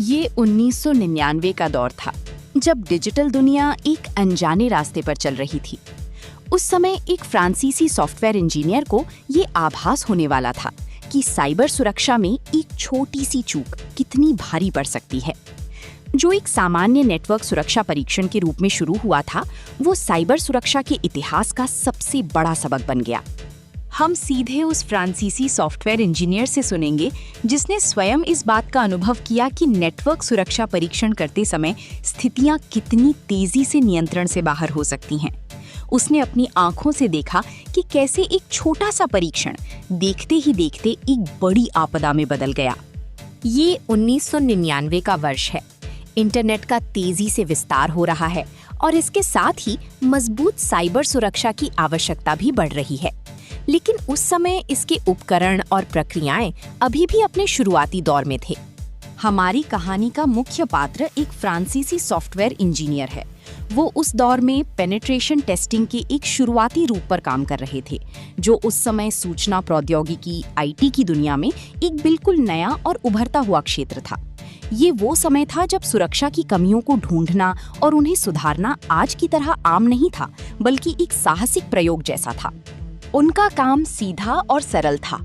ये 1999 का दौर था, जब डिजिटल दुनिया एक अनजाने रास्ते पर चल रही थी। उस समय एक फ्रांसीसी सॉफ्टवेयर इंजीनियर को ये आभास होने वाला था कि साइबर सुरक्षा में एक छोटी सी चूक कितनी भारी पड़ सकती है। जो एक सामान्य नेटवर्क सुरक्षा परीक्षण के रूप में शुरू हुआ था, वो साइबर सुरक्षा के इतिहास का सबसे बड़ा सबक बन गया। हम सीधे उस फ्रांसीसी सॉफ्टवेयर इंजीनियर से सुनेंगे जिसने स्वयं इस बात का अनुभव किया कि नेटवर्क सुरक्षा परीक्षण करते समय स्थितियां कितनी तेजी से नियंत्रण से बाहर हो सकती हैं। उसने अपनी आंखों से देखा कि कैसे एक छोटा सा परीक्षण देखते ही देखते एक बड़ी आपदा में बदल गया। ये 1999 का वर्ष है। इंटरनेट का तेजी से विस्तार हो रहा है और इसके साथ ही मजबूत साइबर सुरक्षा की आवश्यकता भी बढ़ रही है। लेकिन उस समय इसके उपकरण और प्रक्रियाएं अभी भी अपने शुरुआती दौर में थे। हमारी कहानी का मुख्य पात्र एक फ्रांसीसी सॉफ्टवेयर इंजीनियर है। वो उस दौर में पेनिट्रेशन टेस्टिंग के एक शुरुआती रूप पर काम कर रहे थे, जो उस समय सूचना प्रौद्योगिकी आईटी की दुनिया में एक बिल्कुल नया और उभरता हुआ क्षेत्र था। ये वो समय था जब सुरक्षा की कमियों को ढूंढना और उन्हें सुधारना आज की तरह आम नहीं था, बल्कि एक साहसिक प्रयोग जैसा था। उनका काम सीधा और सरल था,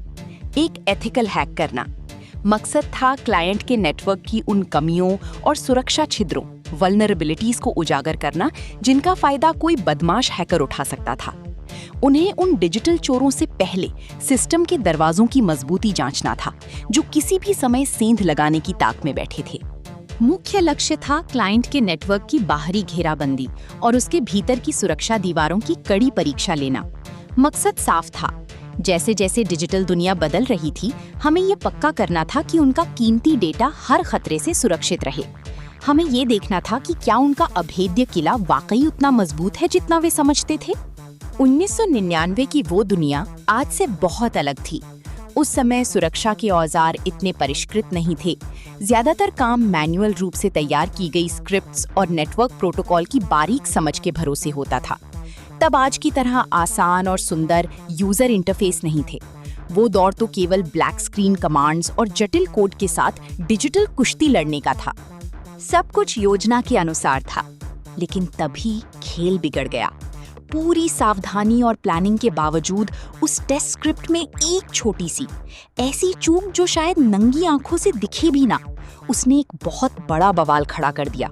एक एथिकल हैक करना। मकसद था क्लाइंट के नेटवर्क की उन कमियों और सुरक्षा छिद्रों, वल्नरेबिलिटीज को उजागर करना जिनका फायदा कोई बदमाश हैकर उठा सकता था। उन्हें उन डिजिटल चोरों से पहले सिस्टम के दरवाजों की मजबूती जांचना था, जो किसी भी समय सेंध लगाने की ताक में बैठे थे। मुख्य लक्ष्य था क्लाइंट के नेटवर्क की बाहरी घेराबंदी और उसके भीतर की सुरक्षा दीवारों की कड़ी परीक्षा लेना। मकसद साफ था, जैसे जैसे डिजिटल दुनिया बदल रही थी, हमें ये पक्का करना था कि उनका कीमती डेटा हर खतरे से सुरक्षित रहे। हमें ये देखना था कि क्या उनका अभेद्य किला वाकई उतना मजबूत है जितना वे समझते थे। 1999 की वो दुनिया आज से बहुत अलग थी। उस समय सुरक्षा के औजार इतने परिष्कृत नहीं थे। ज्यादातर काम मैन्युअल रूप से तैयार की गई स्क्रिप्ट्स और नेटवर्क प्रोटोकॉल की बारीक समझ के भरोसे होता था। तब आज की तरह आसान और सुंदर यूजर इंटरफेस नहीं थे। वो दौर तो केवल ब्लैक स्क्रीन कमांड्स और जटिल कोड के साथ डिजिटल कुश्ती लड़ने का था। सब कुछ योजना के अनुसार था, लेकिन तभी खेल बिगड़ गया। पूरी सावधानी और प्लानिंग के बावजूद उस टेस्ट स्क्रिप्ट में एक छोटी सी ऐसी चूक जो शायद नंगी आंखों से दिखे भी ना, उसने एक बहुत बड़ा बवाल खड़ा कर दिया।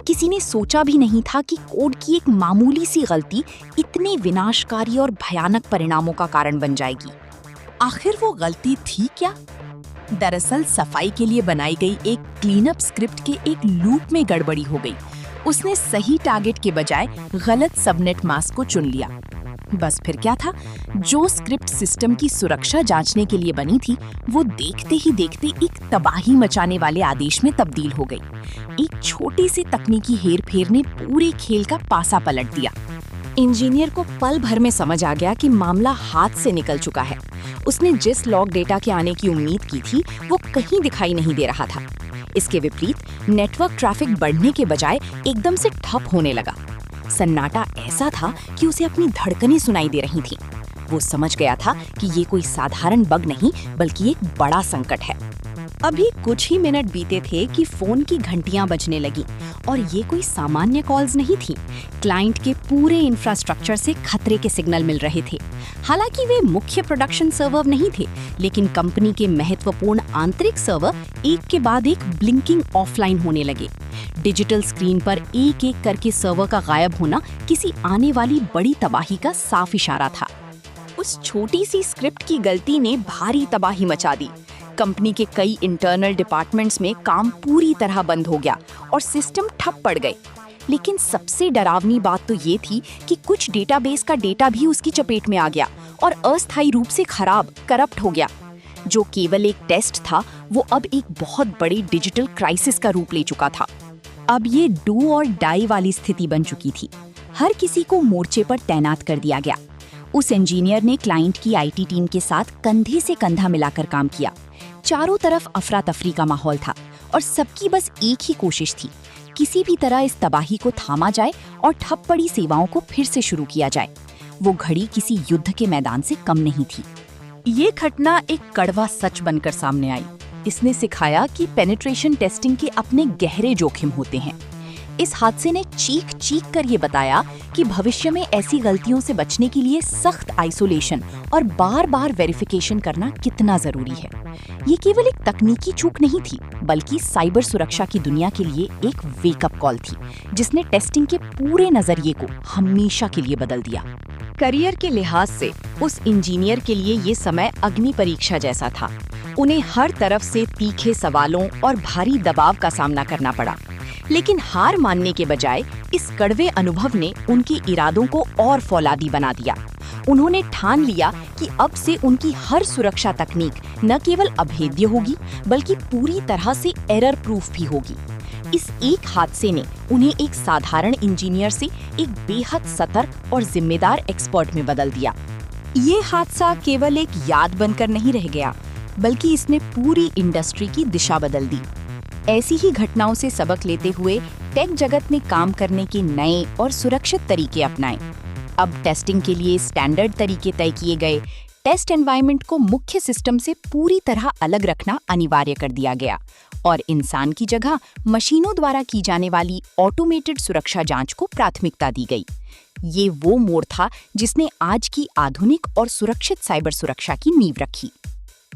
किसी ने सोचा भी नहीं था कि कोड की एक मामूली सी गलती इतने विनाशकारी और भयानक परिणामों का कारण बन जाएगी। आखिर वो गलती थी क्या? दरअसल सफाई के लिए बनाई गई एक क्लीनअप स्क्रिप्ट के एक लूप में गड़बड़ी हो गई। उसने सही टारगेट के बजाय गलत सबनेट मास्क को चुन लिया। बस फिर क्या था, जो स्क्रिप्ट सिस्टम की सुरक्षा जांचने के लिए बनी थी, वो देखते ही देखते एक तबाही मचाने वाले आदेश में तब्दील हो गई। एक छोटी सी तकनीकी हेरफेर ने पूरे खेल का पासा पलट दिया। इंजीनियर को पल भर में समझ आ गया कि मामला हाथ से निकल चुका है। उसने जिस लॉग डेटा के आने की उम्मीद की थी, वो कहीं दिखाई नहीं दे रहा था। इसके विपरीत नेटवर्क ट्रैफिक बढ़ने के बजाय एकदम से ठप होने लगा। सन्नाटा ऐसा था कि उसे अपनी धड़कनें सुनाई दे रही थीं। वो समझ गया था कि ये कोई साधारण बग नहीं, बल्कि एक बड़ा संकट है। अभी कुछ ही मिनट बीते थे कि फोन की घंटियां बजने लगी, और ये कोई सामान्य कॉल्स नहीं थी। क्लाइंट के पूरे इंफ्रास्ट्रक्चर से खतरे के सिग्नल मिल रहे थे। हालांकि वे मुख्य प्रोडक्शन सर्वर नहीं थे, लेकिन कंपनी के महत्वपूर्ण आंतरिक सर्वर एक के बाद एक ब्लिंकिंग ऑफलाइन होने लगे। डिजिटल स्क्रीन पर एक एक करके सर्वर का गायब होना किसी आने वाली बड़ी तबाही का साफ इशारा था। उस छोटी सी स्क्रिप्ट की गलती ने भारी तबाही मचा दी। कंपनी के कई इंटरनल डिपार्टमेंट्स में काम पूरी तरह बंद हो गया और सिस्टम ठप पड़ गए। लेकिन सबसे डरावनी बात तो ये थी कि कुछ डेटाबेस का डेटा भी उसकी चपेट में आ गया और अस्थायी रूप से खराब, करप्ट हो गया। जो केवल एक टेस्ट था, वो अब एक बहुत बड़ी डिजिटल क्राइसिस का रूप ले चुका था। अब ये डू और डाई वाली स्थिति बन चुकी थी। हर किसी को मोर्चे पर तैनात कर दिया गया। उस इंजीनियर ने क्लाइंट की आईटी टीम के साथ कंधे से कंधा मिलाकर काम किया। चारों तरफ अफरा तफरी का माहौल था और सबकी बस एक ही कोशिश थी, किसी भी तरह इस तबाही को थामा जाए और ठप पड़ी सेवाओं को फिर से शुरू किया जाए। वो घड़ी किसी युद्ध के मैदान से कम नहीं थी। ये घटना एक कड़वा सच बनकर सामने आई। इसने सिखाया कि पेनिट्रेशन टेस्टिंग के अपने गहरे जोखिम होते हैं। इस हादसे ने चीख चीख कर ये बताया कि भविष्य में ऐसी गलतियों से बचने के लिए सख्त आइसोलेशन और बार बार वेरिफिकेशन करना कितना जरूरी है। ये केवल एक तकनीकी चूक नहीं थी, बल्कि साइबर सुरक्षा की दुनिया के लिए एक वेकअप कॉल थी, जिसने टेस्टिंग के पूरे नजरिए को हमेशा के लिए बदल दिया। करियर के लिहाज से उस इंजीनियर के लिए ये समय अग्नि परीक्षा जैसा था। उन्हें हर तरफ से तीखे सवालों और भारी दबाव का सामना करना पड़ा, लेकिन हार मानने के बजाय इस कड़वे अनुभव ने उनके इरादों को और फौलादी बना दिया। उन्होंने ठान लिया कि अब से उनकी हर सुरक्षा तकनीक न केवल अभेद्य होगी, बल्कि पूरी तरह से एरर प्रूफ भी होगी। इस एक हादसे ने उन्हें एक साधारण इंजीनियर से एक बेहद सतर्क और जिम्मेदार एक्सपर्ट में बदल दिया। ये हादसा केवल एक याद बनकर नहीं रह गया, बल्कि इसने पूरी इंडस्ट्री की दिशा बदल दी। ऐसी ही घटनाओं से सबक लेते हुए टेक जगत ने काम करने के नए और सुरक्षित तरीके अपनाए। अब टेस्टिंग के लिए स्टैंडर्ड तरीके तय किए गए, टेस्ट एनवायरनमेंट को मुख्य सिस्टम से पूरी तरह अलग रखना अनिवार्य कर दिया गया और इंसान की जगह मशीनों द्वारा की जाने वाली ऑटोमेटेड सुरक्षा जांच को प्राथमिकता दी गई। ये वो मोड़ था जिसने आज की आधुनिक और सुरक्षित साइबर सुरक्षा की नींव रखी।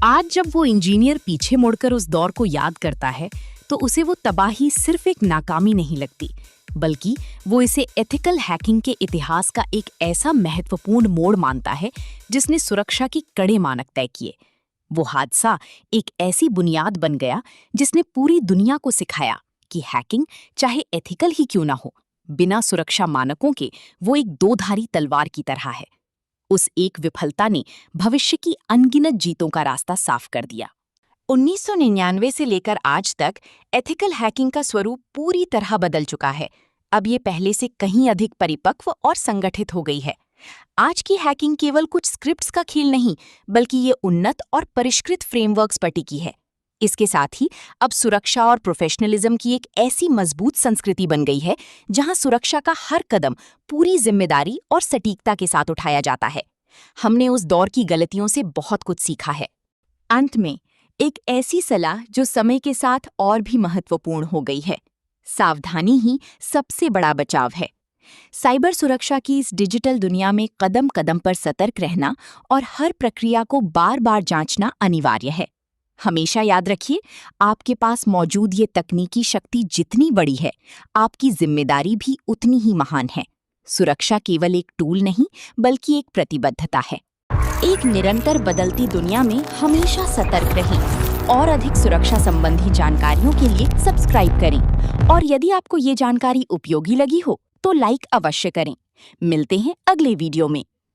आज जब वो इंजीनियर पीछे मुड़कर उस दौर को याद करता है, तो उसे वो तबाही सिर्फ एक नाकामी नहीं लगती, बल्कि वो इसे एथिकल हैकिंग के इतिहास का एक ऐसा महत्वपूर्ण मोड़ मानता है जिसने सुरक्षा के कड़े मानक तय किए। वो हादसा एक ऐसी बुनियाद बन गया जिसने पूरी दुनिया को सिखाया कि हैकिंग चाहे एथिकल ही क्यों ना हो, बिना सुरक्षा मानकों के वो एक दो-धारी तलवार की तरह है। उस एक विफलता ने भविष्य की अनगिनत जीतों का रास्ता साफ कर दिया। 1999 से लेकर आज तक एथिकल हैकिंग का स्वरूप पूरी तरह बदल चुका है। अब ये पहले से कहीं अधिक परिपक्व और संगठित हो गई है। आज की हैकिंग केवल कुछ स्क्रिप्ट्स का खेल नहीं, बल्कि ये उन्नत और परिष्कृत फ्रेमवर्क्स पर टिकी है। इसके साथ ही अब सुरक्षा और प्रोफेशनलिज्म की एक ऐसी मजबूत संस्कृति बन गई है जहां सुरक्षा का हर कदम पूरी जिम्मेदारी और सटीकता के साथ उठाया जाता है। हमने उस दौर की गलतियों से बहुत कुछ सीखा है। अंत में एक ऐसी सलाह जो समय के साथ और भी महत्वपूर्ण हो गई है। सावधानी ही सबसे बड़ा बचाव है। साइबर सुरक्षा की इस डिजिटल दुनिया में कदम कदम पर सतर्क रहना और हर प्रक्रिया को बार बार जांचना अनिवार्य है। हमेशा याद रखिए, आपके पास मौजूद ये तकनीकी शक्ति जितनी बड़ी है, आपकी जिम्मेदारी भी उतनी ही महान है। सुरक्षा केवल एक टूल नहीं, बल्कि एक प्रतिबद्धता है। एक निरंतर बदलती दुनिया में हमेशा सतर्क रहें और अधिक सुरक्षा संबंधी जानकारियों के लिए सब्सक्राइब करें। और यदि आपको ये जानकारी उपयोगी लगी हो, तो लाइक अवश्य करें। मिलते हैं अगले वीडियो में।